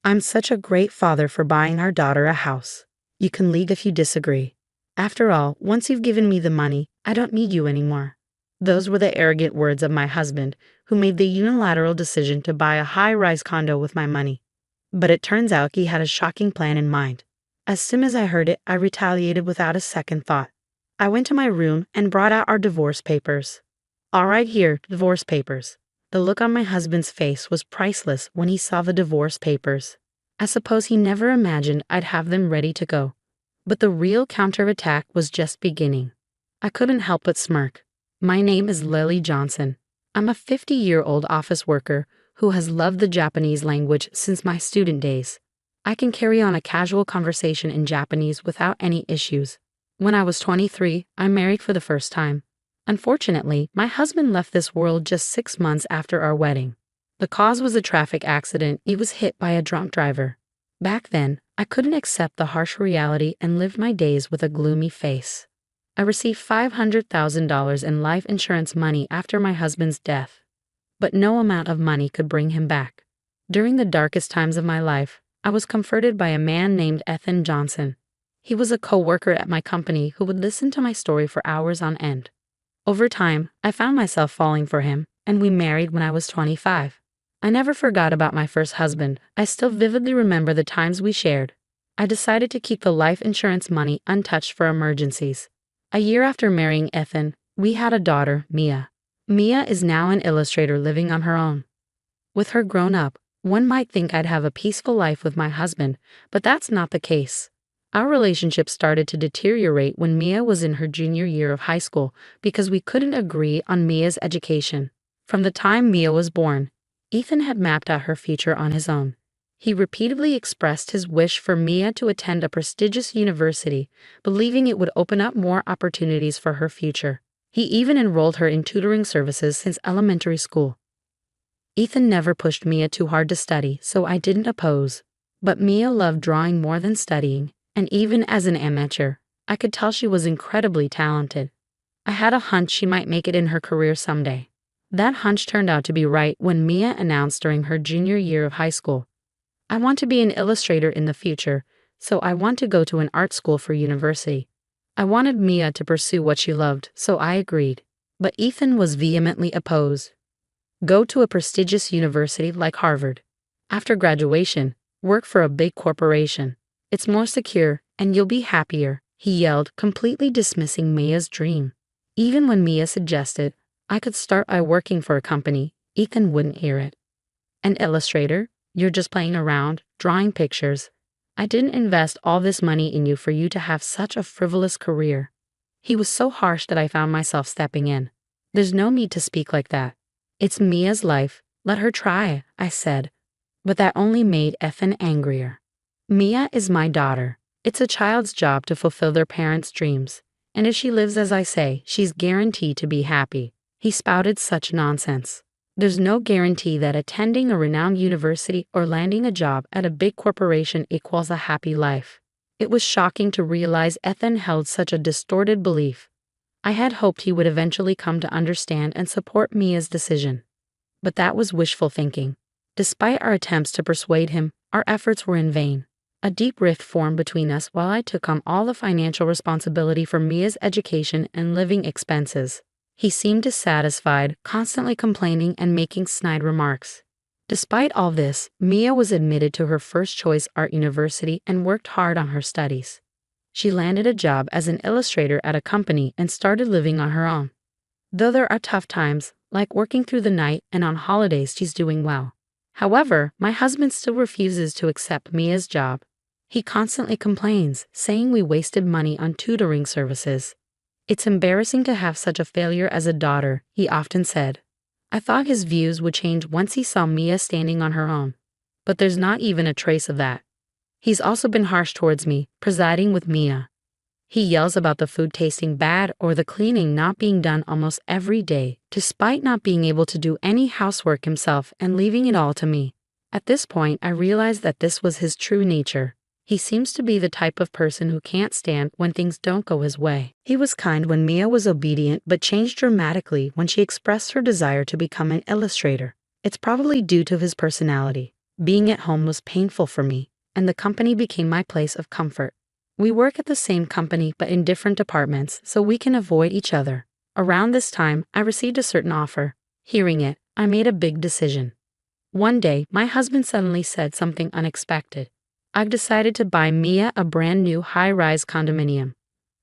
I'm such a great father for buying our daughter a house. You can leave if you disagree. After all, once you've given me the money, I don't need you anymore. Those were the arrogant words of my husband, who made the unilateral decision to buy a high-rise condo with my money. But it turns out he had a shocking plan in mind. As soon as I heard it, I retaliated without a second thought. I went to my room and brought out our divorce papers. All right, here, divorce papers. The look on my husband's face was priceless when he saw the divorce papers. I suppose he never imagined I'd have them ready to go. But the real counterattack was just beginning. I couldn't help but smirk. My name is Lily Johnson. I'm a 50-year-old office worker who has loved the Japanese language since my student days. I can carry on a casual conversation in Japanese without any issues. When I was 23, I married for the first time. Unfortunately, my husband left this world just 6 months after our wedding. The cause was a traffic accident. He was hit by a drunk driver. Back then, I couldn't accept the harsh reality and lived my days with a gloomy face. I received $500,000 in life insurance money after my husband's death. But no amount of money could bring him back. During the darkest times of my life, I was comforted by a man named Ethan Johnson. He was a co-worker at my company who would listen to my story for hours on end. Over time, I found myself falling for him, and we married when I was 25. I never forgot about my first husband. I still vividly remember the times we shared. I decided to keep the life insurance money untouched for emergencies. A year after marrying Ethan, we had a daughter, Mia. Mia is now an illustrator living on her own. With her grown up, one might think I'd have a peaceful life with my husband, but that's not the case. Our relationship started to deteriorate when Mia was in her junior year of high school because we couldn't agree on Mia's education. From the time Mia was born, Ethan had mapped out her future on his own. He repeatedly expressed his wish for Mia to attend a prestigious university, believing it would open up more opportunities for her future. He even enrolled her in tutoring services since elementary school. Ethan never pushed Mia too hard to study, so I didn't oppose. But Mia loved drawing more than studying, and even as an amateur, I could tell she was incredibly talented. I had a hunch she might make it in her career someday. That hunch turned out to be right when Mia announced during her junior year of high school, "I want to be an illustrator in the future, so I want to go to an art school for university." I wanted Mia to pursue what she loved, so I agreed. But Ethan was vehemently opposed. "Go to a prestigious university like Harvard. After graduation, work for a big corporation. It's more secure, and you'll be happier," he yelled, completely dismissing Mia's dream. Even when Mia suggested I could start by working for a company, Ethan wouldn't hear it. "An illustrator? You're just playing around, drawing pictures. I didn't invest all this money in you for you to have such a frivolous career." He was so harsh that I found myself stepping in. "There's no need to speak like that. It's Mia's life. Let her try," I said. But that only made Ethan angrier. "Mia is my daughter. It's a child's job to fulfill their parents' dreams. And if she lives as I say, she's guaranteed to be happy." He spouted such nonsense. There's no guarantee that attending a renowned university or landing a job at a big corporation equals a happy life. It was shocking to realize Ethan held such a distorted belief. I had hoped he would eventually come to understand and support Mia's decision. But that was wishful thinking. Despite our attempts to persuade him, our efforts were in vain. A deep rift formed between us while I took on all the financial responsibility for Mia's education and living expenses. He seemed dissatisfied, constantly complaining and making snide remarks. Despite all this, Mia was admitted to her first choice art university and worked hard on her studies. She landed a job as an illustrator at a company and started living on her own. Though there are tough times, like working through the night and on holidays, she's doing well. However, my husband still refuses to accept Mia's job. He constantly complains, saying we wasted money on tutoring services. "It's embarrassing to have such a failure as a daughter," he often said. I thought his views would change once he saw Mia standing on her own. But there's not even a trace of that. He's also been harsh towards me, presiding with Mia. He yells about the food tasting bad or the cleaning not being done almost every day, despite not being able to do any housework himself and leaving it all to me. At this point, I realized that this was his true nature. He seems to be the type of person who can't stand when things don't go his way. He was kind when Mia was obedient, but changed dramatically when she expressed her desire to become an illustrator. It's probably due to his personality. Being at home was painful for me, and the company became my place of comfort. We work at the same company but in different departments, so we can avoid each other. Around this time, I received a certain offer. Hearing it, I made a big decision. One day, my husband suddenly said something unexpected. I've decided to buy Mia a brand new high-rise condominium.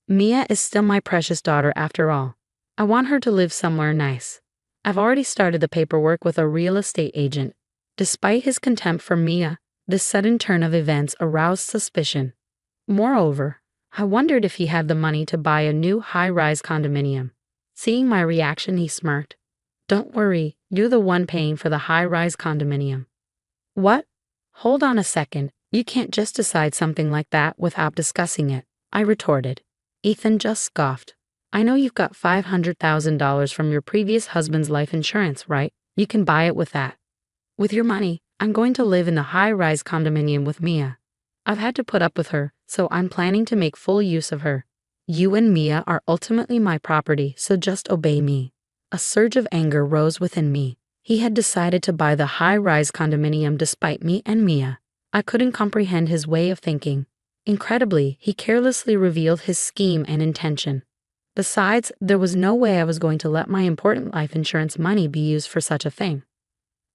Mia is still my precious daughter after all. I want her to live somewhere nice. I've already started the paperwork with a real estate agent. Despite his contempt for Mia, this sudden turn of events aroused suspicion. Moreover, I wondered if he had the money to buy a new high-rise condominium. Seeing my reaction, he smirked. Don't worry, you're the one paying for the high-rise condominium. What? Hold on a second, you can't just decide something like that without discussing it, I retorted. Ethan just scoffed. I know you've got $500,000 from your previous husband's life insurance, right? You can buy it with that. With your money, I'm going to live in the high-rise condominium with Mia. I've had to put up with her, so I'm planning to make full use of her. You and Mia are ultimately my property, so just obey me. A surge of anger rose within me. He had decided to buy the high-rise condominium despite me and Mia. I couldn't comprehend his way of thinking. Incredibly, he carelessly revealed his scheme and intention. Besides, there was no way I was going to let my important life insurance money be used for such a thing.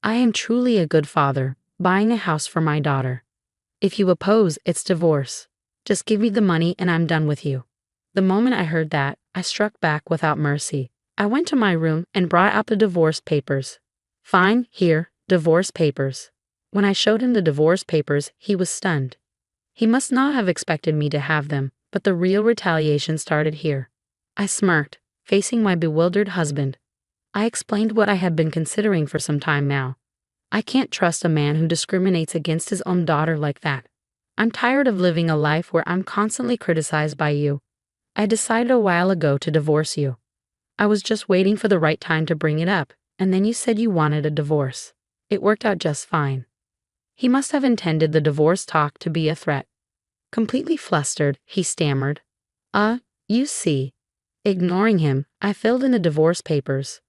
I am truly a good father, buying a house for my daughter. If you oppose, it's divorce. Just give me the money and I'm done with you. The moment I heard that, I struck back without mercy. I went to my room and brought out the divorce papers. Fine, here, divorce papers. When I showed him the divorce papers, he was stunned. He must not have expected me to have them, but the real retaliation started here. I smirked, facing my bewildered husband. I explained what I had been considering for some time now. I can't trust a man who discriminates against his own daughter like that. I'm tired of living a life where I'm constantly criticized by you. I decided a while ago to divorce you. I was just waiting for the right time to bring it up, and then you said you wanted a divorce. It worked out just fine. He must have intended the divorce talk to be a threat. Completely flustered, he stammered. You see. Ignoring him, I filled in the divorce papers.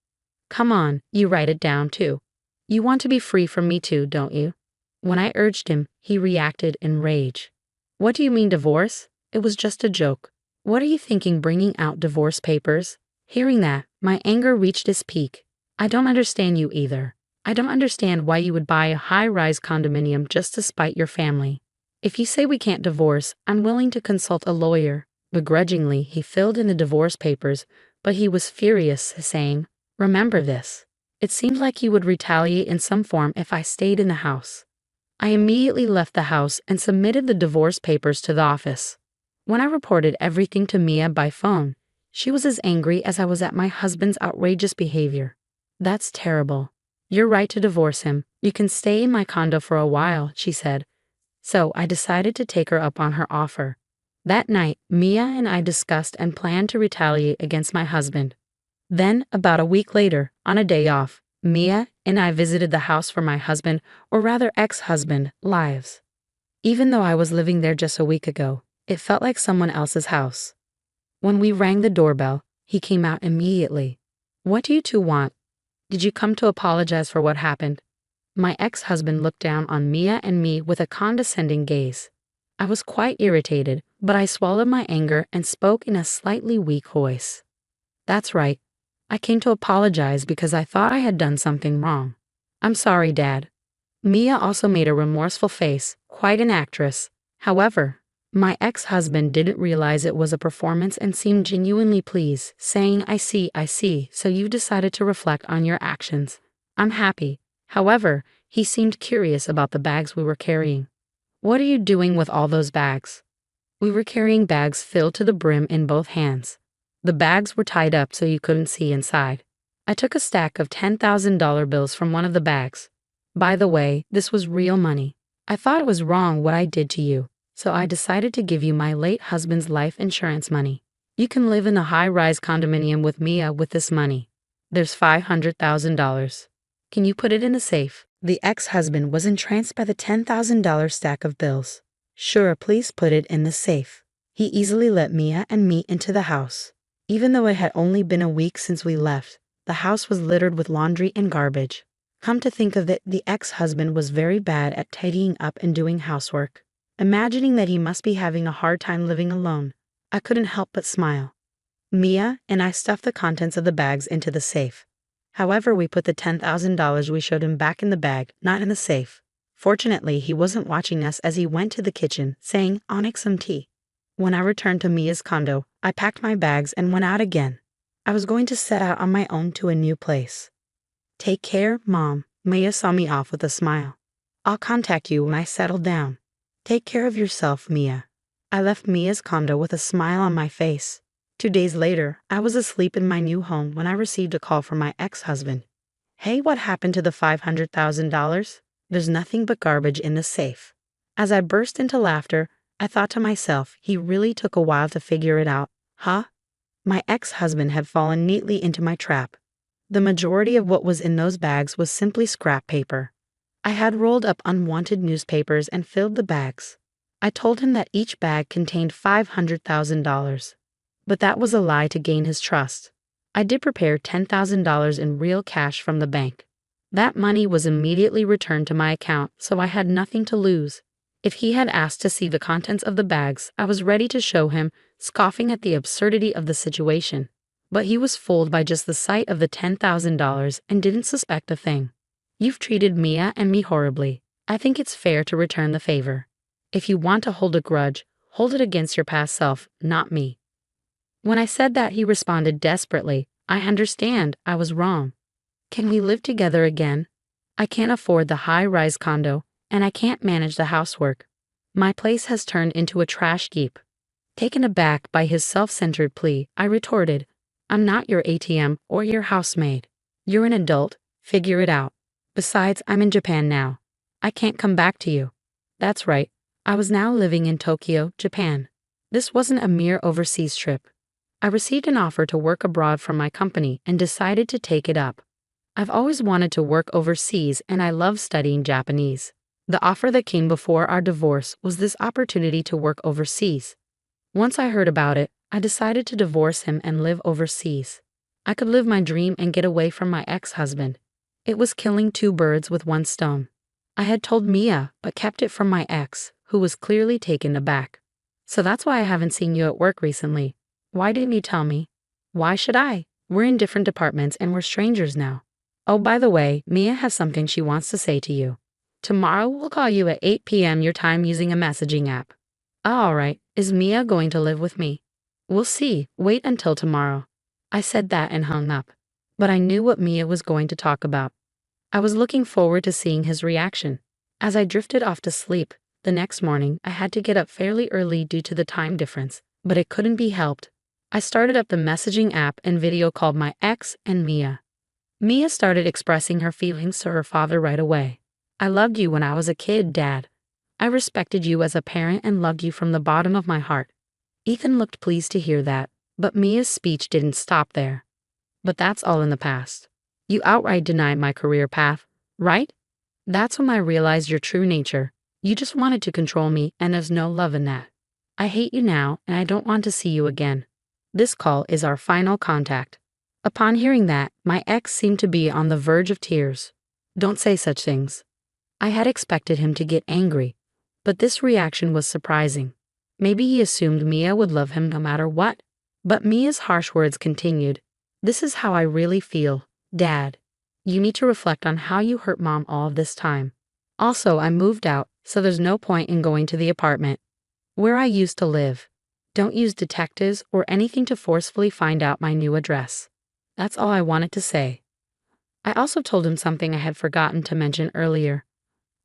Come on, you write it down too. You want to be free from me too, don't you? When I urged him, he reacted in rage. What do you mean divorce? It was just a joke. What are you thinking bringing out divorce papers? Hearing that, my anger reached its peak. I don't understand you either. I don't understand why you would buy a high-rise condominium just to spite your family. If you say we can't divorce, I'm willing to consult a lawyer. Begrudgingly, he filled in the divorce papers, but he was furious, saying, Remember this. It seemed like he would retaliate in some form if I stayed in the house. I immediately left the house and submitted the divorce papers to the office. When I reported everything to Mia by phone, she was as angry as I was at my husband's outrageous behavior. That's terrible. You're right to divorce him. You can stay in my condo for a while, she said. So I decided to take her up on her offer. That night, Mia and I discussed and planned to retaliate against my husband. Then, about a week later, on a day off, Mia and I visited the house for my husband, or rather ex-husband, lives. Even though I was living there just a week ago, it felt like someone else's house. When we rang the doorbell, he came out immediately. What do you two want? Did you come to apologize for what happened? My ex-husband looked down on Mia and me with a condescending gaze. I was quite irritated, but I swallowed my anger and spoke in a slightly weak voice. That's right. I came to apologize because I thought I had done something wrong. I'm sorry, Dad. Mia also made a remorseful face, quite an actress. However, my ex-husband didn't realize it was a performance and seemed genuinely pleased, saying, I see, so you decided to reflect on your actions. I'm happy. However, he seemed curious about the bags we were carrying. What are you doing with all those bags? We were carrying bags filled to the brim in both hands. The bags were tied up so you couldn't see inside. I took a stack of $10,000 bills from one of the bags. By the way, this was real money. I thought it was wrong what I did to you, so I decided to give you my late husband's life insurance money. You can live in a high-rise condominium with Mia with this money. There's $500,000. Can you put it in the safe? The ex-husband was entranced by the $10,000 stack of bills. Sure, please put it in the safe. He easily let Mia and me into the house. Even though it had only been a week since we left, the house was littered with laundry and garbage. Come to think of it, the ex-husband was very bad at tidying up and doing housework. Imagining that he must be having a hard time living alone, I couldn't help but smile. Mia and I stuffed the contents of the bags into the safe. However, we put the $10,000 we showed him back in the bag, not in the safe. Fortunately, he wasn't watching us as he went to the kitchen, saying, "I'll make some tea." When I returned to Mia's condo, I packed my bags and went out again. I was going to set out on my own to a new place. "Take care, Mom." Mia saw me off with a smile. "I'll contact you when I settle down." "Take care of yourself, Mia." I left Mia's condo with a smile on my face. 2 days later, I was asleep in my new home when I received a call from my ex-husband. "Hey, what happened to the $500,000? There's nothing but garbage in the safe." As I burst into laughter, I thought to myself, he really took a while to figure it out, huh? My ex-husband had fallen neatly into my trap. The majority of what was in those bags was simply scrap paper. I had rolled up unwanted newspapers and filled the bags. I told him that each bag contained $500,000. But that was a lie to gain his trust. I did prepare $10,000 in real cash from the bank. That money was immediately returned to my account, so I had nothing to lose. If he had asked to see the contents of the bags, I was ready to show him, scoffing at the absurdity of the situation. But he was fooled by just the sight of the $10,000 and didn't suspect a thing. "You've treated Mia and me horribly. I think it's fair to return the favor. If you want to hold a grudge, hold it against your past self, not me." When I said that, he responded desperately, "I understand, I was wrong. Can we live together again? I can't afford the high-rise condo, and I can't manage the housework. My place has turned into a trash heap." Taken aback by his self-centered plea, I retorted, "I'm not your ATM or your housemaid. You're an adult, figure it out. Besides, I'm in Japan now. I can't come back to you." That's right, I was now living in Tokyo, Japan. This wasn't a mere overseas trip. I received an offer to work abroad from my company and decided to take it up. I've always wanted to work overseas and I love studying Japanese. The offer that came before our divorce was this opportunity to work overseas. Once I heard about it, I decided to divorce him and live overseas. I could live my dream and get away from my ex-husband. It was killing two birds with one stone. I had told Mia, but kept it from my ex, who was clearly taken aback. "So that's why I haven't seen you at work recently. Why didn't you tell me?" "Why should I? We're in different departments and we're strangers now. Oh, by the way, Mia has something she wants to say to you. Tomorrow we'll call you at 8 p.m. your time using a messaging app." All right, is Mia going to live with me?" "We'll see, wait until tomorrow." I said that and hung up. But I knew what Mia was going to talk about. I was looking forward to seeing his reaction. As I drifted off to sleep, the next morning I had to get up fairly early due to the time difference, but it couldn't be helped. I started up the messaging app and video called my ex and Mia. Mia started expressing her feelings to her father right away. "I loved you when I was a kid, Dad. I respected you as a parent and loved you from the bottom of my heart." Ethan looked pleased to hear that, but Mia's speech didn't stop there. "But that's all in the past. You outright denied my career path, right? That's when I realized your true nature. You just wanted to control me, and there's no love in that. I hate you now, and I don't want to see you again. This call is our final contact." Upon hearing that, my ex seemed to be on the verge of tears. "Don't say such things." I had expected him to get angry, but this reaction was surprising. Maybe he assumed Mia would love him no matter what. But Mia's harsh words continued. "This is how I really feel, Dad. You need to reflect on how you hurt Mom all of this time. Also, I moved out, so there's no point in going to the apartment where I used to live. Don't use detectives or anything to forcefully find out my new address." That's all I wanted to say. I also told him something I had forgotten to mention earlier.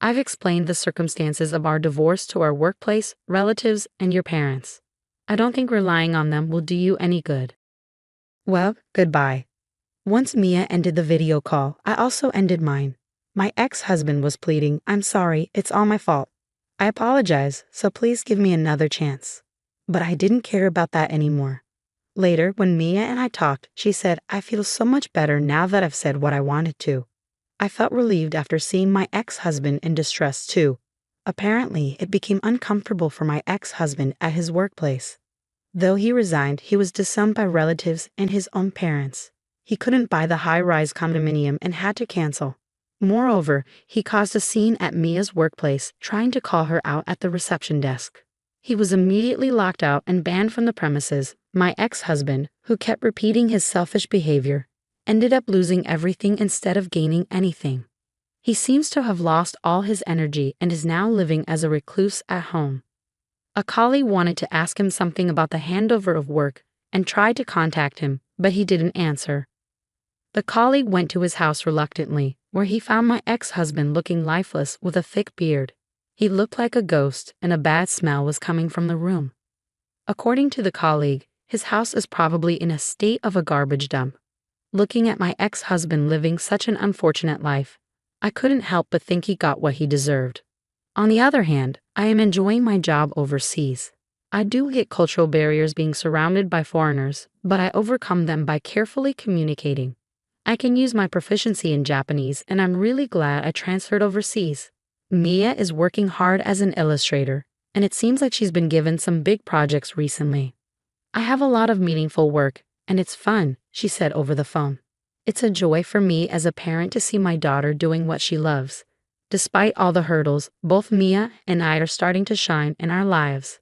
I've explained the circumstances of our divorce to our workplace, relatives, and your parents. I don't think relying on them will do you any good. Well, goodbye. Once Mia ended the video call, I also ended mine. My ex-husband was pleading, "I'm sorry, it's all my fault. I apologize, so please give me another chance." But I didn't care about that anymore. Later, when Mia and I talked, she said, "I feel so much better now that I've said what I wanted to." I felt relieved after seeing my ex-husband in distress too. Apparently, it became uncomfortable for my ex-husband at his workplace. Though he resigned, he was disowned by relatives and his own parents. He couldn't buy the high-rise condominium and had to cancel. Moreover, he caused a scene at Mia's workplace, trying to call her out at the reception desk. He was immediately locked out and banned from the premises. My ex-husband, who kept repeating his selfish behavior, ended up losing everything instead of gaining anything. He seems to have lost all his energy and is now living as a recluse at home. A colleague wanted to ask him something about the handover of work and tried to contact him, but he didn't answer. The colleague went to his house reluctantly, where he found my ex-husband looking lifeless with a thick beard. He looked like a ghost, and a bad smell was coming from the room. According to the colleague, his house is probably in a state of a garbage dump. Looking at my ex-husband living such an unfortunate life, I couldn't help but think he got what he deserved. On the other hand, I am enjoying my job overseas. I do get cultural barriers being surrounded by foreigners, but I overcome them by carefully communicating. I can use my proficiency in Japanese, and I'm really glad I transferred overseas. Mia is working hard as an illustrator, and it seems like she's been given some big projects recently. I have a lot of meaningful work, and it's fun, she said over the phone. It's a joy for me as a parent to see my daughter doing what she loves. Despite all the hurdles, both Mia and I are starting to shine in our lives.